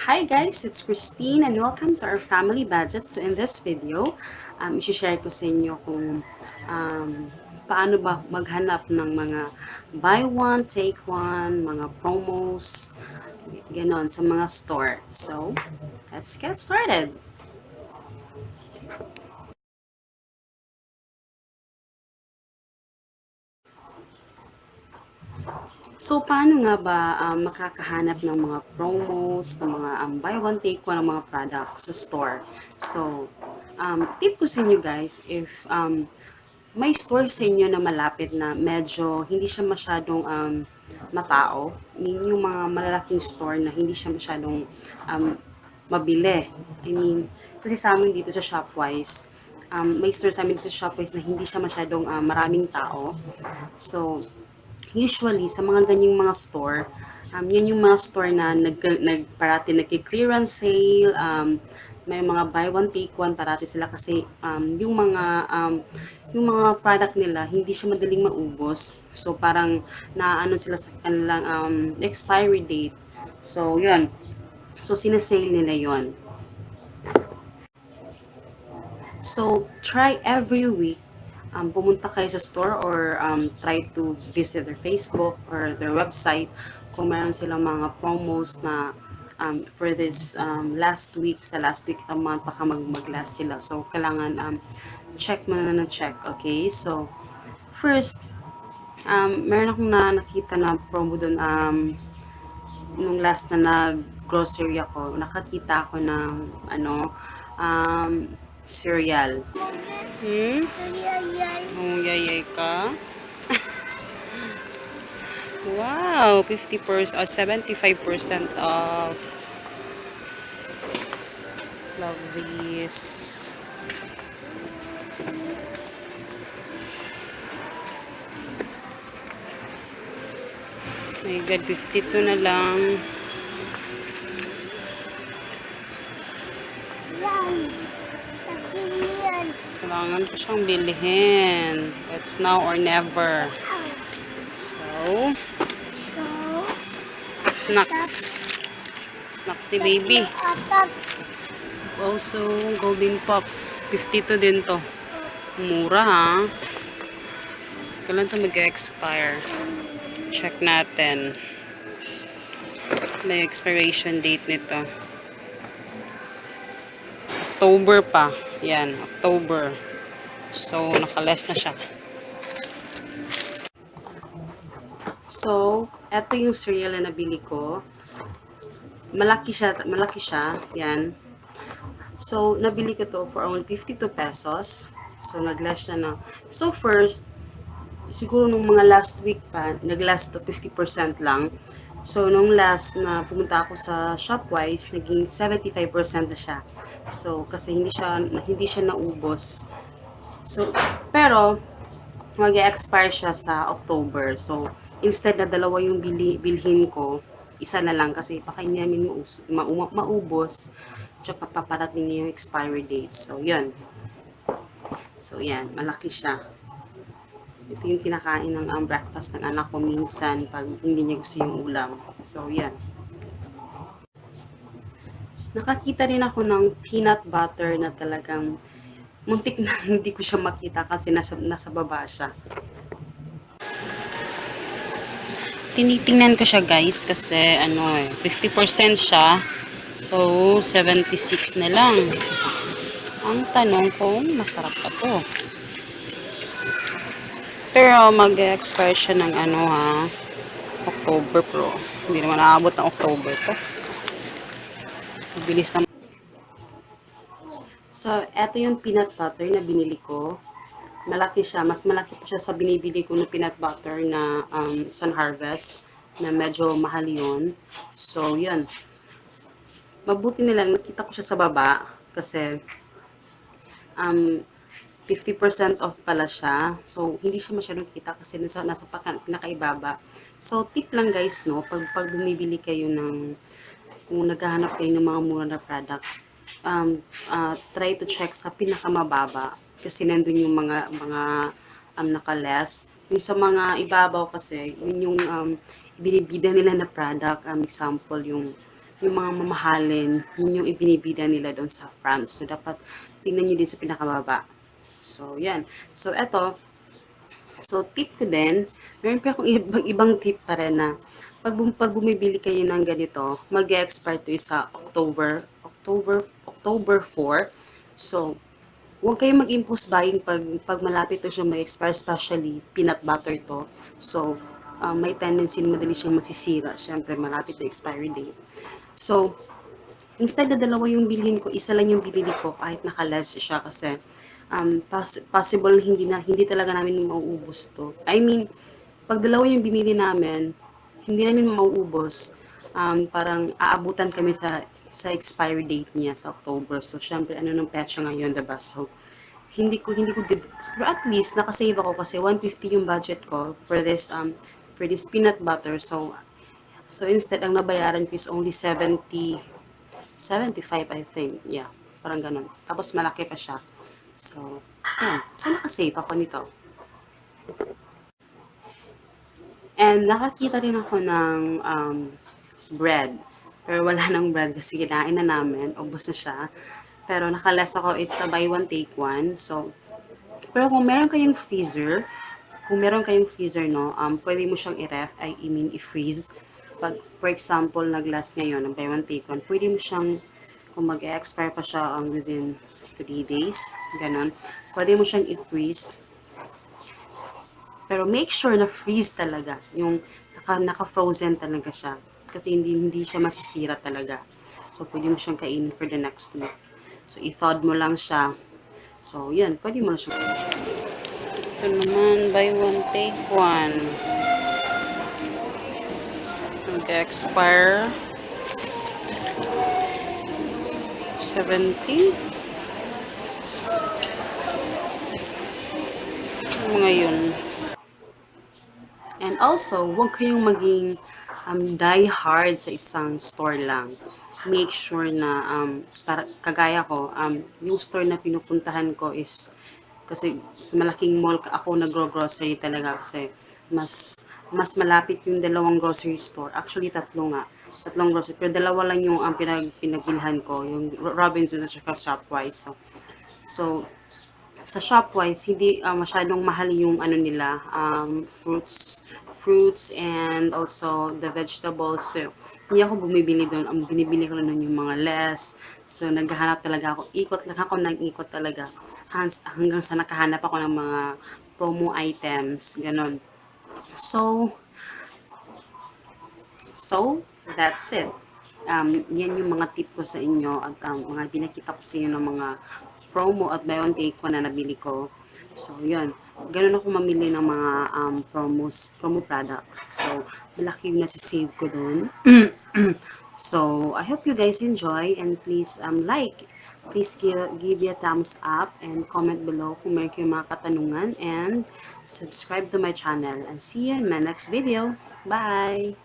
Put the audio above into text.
Hi guys, it's Christine and welcome to our family budget. So in this video, i-share ko sa inyo kung um, paano ba maghanap ng mga buy one, take one, mga promos, ganon sa mga store. So, let's get started. So, paano nga ba makakahanap ng mga promos, ng mga buy one, take one ng mga products sa store? So, tip ko sa inyo guys, if may store sa inyo na malapit na medyo hindi siya masyadong matao, I mean, yung mga malalaking store na hindi siya masyadong um, mabili. I mean, kasi sa amin dito sa Shopwise, may store sa amin dito sa Shopwise na hindi siya masyadong maraming tao. So, usually, sa mga ganyang mga store, yan yung mga store na parati nagki-clearance sale, may mga buy one take one parati sila kasi yung mga product nila hindi siya madaling maubos. So parang naano sila sa kanilang expiry date. So yun. So sinasale nila yon. So, try every week, pumunta kayo sa store or try to visit their Facebook or their website kung meron silang mga promos na for this last week sa month, baka mag-last sila. So, kailangan check mo na check, okay? So, first, meron akong nakita na promo doon nung last na nag-grocery ako, nakakita ako ng cereal. Hmm? Yayay ka? Wow, 50% or 75% off. Love this. My God, 52 na lang. Kailangan ko siyang bilhin. It's now or never. So, snacks. Snacks ni baby. Also, Golden Pops. 52 din to. Mura ha. Kailan to mag-expire? Check natin. May expiration date nito. October pa. Yan, October. So, nakaless na siya. So, eto yung cereal na nabili ko. Malaki siya. Yan. So, nabili ko to for only 52 pesos. So, nag-less siya na. So, first, siguro nung mga last week pa, nag-last to 50% lang. So, nung last na pumunta ako sa Shopwise, naging 75% na siya. So, kasi hindi siya naubos. So, pero, mag-expire siya sa October. So, instead na dalawa yung bilhin ko, isa na lang kasi baka hindi namin maubos. Tsaka paparating niya yung expiry date. So, yun. So, yan. Malaki siya. Ito yung kinakain ng breakfast ng anak ko minsan pag hindi niya gusto yung ulam. So, yan. Nakakita rin ako ng peanut butter na talagang muntik na hindi ko siya makita kasi nasa baba siya. Tinitingnan ko siya guys kasi 50% siya. So, 76 na lang. Ang tanong ko, masarap pa to. Pero mag-expire siya ng October Pro. Hindi naman naabot ng October to. Bilis na. So, eto yung peanut butter na binili ko. Malaki siya. Mas malaki po siya sa binibili ko ng peanut butter na Sun Harvest na medyo mahal yun. So, yun. Mabuti nilang nakita ko siya sa baba kasi 50% off pala siya. So, hindi siya masyadong kita kasi nasa pinakaibaba. So, tip lang guys, no, pag bumibili kayo kung naghahanap kayo ng mga mura na product, try to check sa pinakamababa kasi nandun yung mga naka-less. Yung sa mga ibabaw kasi, yun yung binibida nila na product. Example, yung yung mga mamahalin, yun yung ibinibida nila doon sa France. So, dapat tingnan nyo din sa pinakababa. So, yan. So, eto. So, tip ko din, meron pa akong ibang tip pa rin na pag bumibili kayo ng ganito, mag-expire to sa October 4. So, huwag kayong mag-impulse buying pag malapit to siya mag-expire, especially peanut butter to. So, may tendency na madali siyang masisira. Siyempre, malapit na expiry date. So, instead na dalawa yung bilhin ko, isa lang yung binili ko kahit naka-less siya kasi possible hindi talaga namin mauubos to. I mean, pag dalawa yung binili namin, hindi namin mauubos. Parang aabutan kami sa expiry date niya sa October. So, syempre, ano nung petsa ngayon, diba? So, pero at least, nakasave ako kasi 150 yung budget ko for this peanut butter. So instead, ang nabayaran ko is only 75, I think. Yeah, parang ganun. Tapos malaki pa siya. So, yan. So, nakasave ako nito. And nakakita rin ako ng bread. Pero wala nang bread kasi kinain na namin. Ubus na siya. Pero nakaless ako, it's a buy one, take one. So, pero kung meron kayong freezer, no, pwede mo siyang i-ref, I mean, i-freeze. Pag, for example, nag-last ngayon, ng buy one, take one, pwede mo siyang, kung mag-expire pa siya within 3 days, ganun, pwede mo siyang i-freeze. Pero make sure na freeze talaga, yung naka-frozen talaga siya. Kasi hindi siya masisira talaga. So, pwede mo siyang kainin for the next week. So, i-thawed mo lang siya. So, yan. Pwede mo na siya. Ito naman, buy one, take one. Mag-expire. 70. Mga yun. And also, huwag kayong maging die hard sa isang store lang. Make sure na, para, kagaya ko, yung store na pinupuntahan ko is, kasi sa malaking mall ako nagro-grocery talaga kasi mas malapit yung dalawang grocery store. Actually, tatlong grocery. Pero dalawa lang yung pinagbilhan ko, yung Robinsons at saka Shopwise. So sa Shopwise, hindi masyadong mahal yung ano nila, fruits and also the vegetables. So, hindi ako bumibili doon. Ang binibili ko lang yung mga less. So, naghahanap talaga ako. Nag-ikot talaga. Hanggang sa nakahanap ako ng mga promo items. Ganon. So, that's it. Yan yung mga tip ko sa inyo at mga pinakita ko sa inyo ng mga promo at buy one take one na nabili ko. So, yan. Ganun ako mamili ng mga promo products. So, malaki yung nasisave ko dun. So, I hope you guys enjoy and please please give me a thumbs up and comment below kung meron kayong mga katanungan and subscribe to my channel and see you in my next video. Bye!